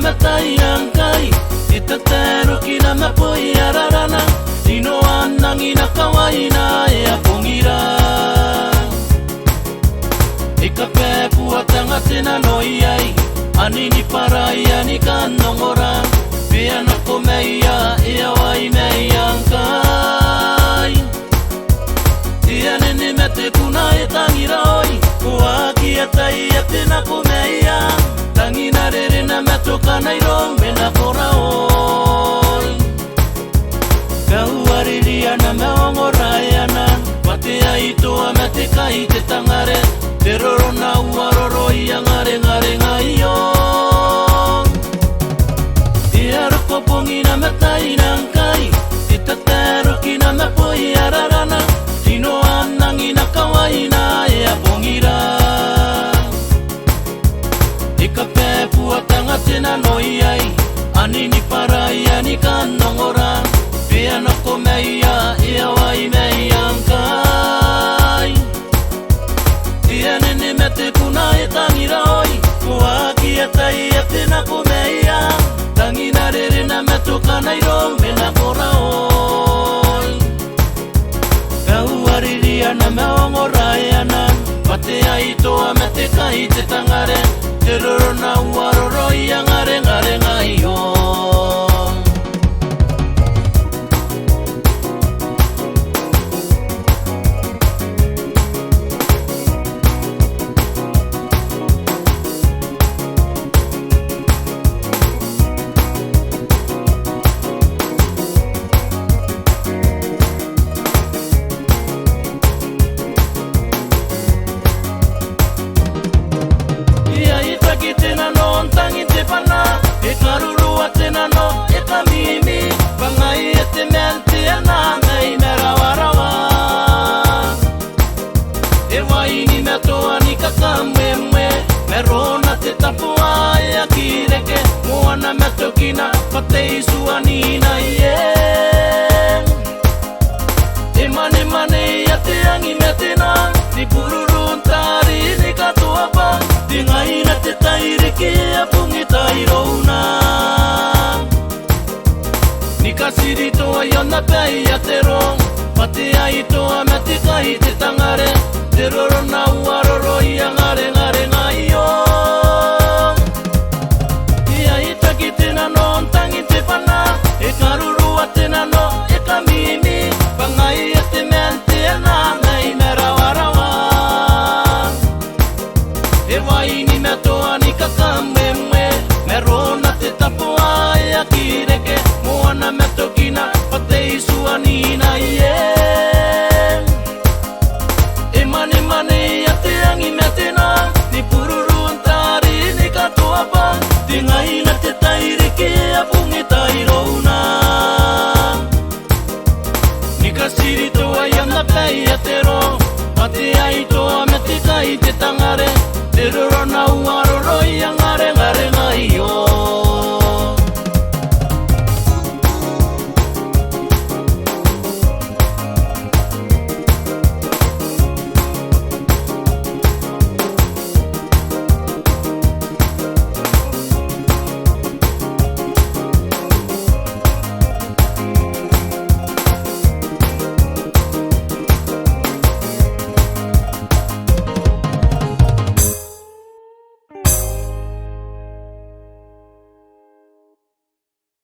matai ang kai itatero kina mapoi ararana Dino anang inakawai na e apongira Ikape puatang atena noiai Anini parai ani kanongora Biana ko meia iawai meiang kai Tianene mete kuna e tangira oi Kuaki atai atena ko meia Tangina rere na metoka na irong mena kora oi Kau ariria na meongora e ana Pate aitoa mete kai te tangare Te roro na uaroro i angare ngare ngaio Ia roko pongi na metai nang kai Itatero ki na mepoi ararana Tino anang inakawai na e apongira Ikape puatang atena noiai Anini parai ani kanongora Biana ko meia iawai meiang kai Tianene mete kuna e tangira oi Kuaki atai atena ko meia Tangina rere na metoka na irong mena kora oi Kau ariria na meongora e anan Pate aitoa mete kai te tangare Te roro na uaroro i angare ngare ngaio Tena no tangi te pana e karuru atena no e kamimi bangai e te mente ana nei merawarawa e waini me toa ni kakameme merona te tapua e akireke moana me tokina patei suani na ie e mane mane ia te angi me tena ni pururun tari ni katoa pa Tingai na te tairiki a pungi tairona Ni kasiri toa iona pei a te rong Pate ai toa me te kai te tangare Te roro na uaroro i angare ngare ngaio Ia ita ki tena no tangi te pana E karuru a tena no e kamimi Pangai e te mente ana nei merawarawa E waini me toa ni kakameme Merona te tapua e akireke Moana me tokina patei suani na ie E mane mane ia te angi me tena Ni pururu antari ni katoa pa Tingai na te taireke a pungi tairona Ni kasiri toa iana pei a te ro Pate ai toa me te kai te tangare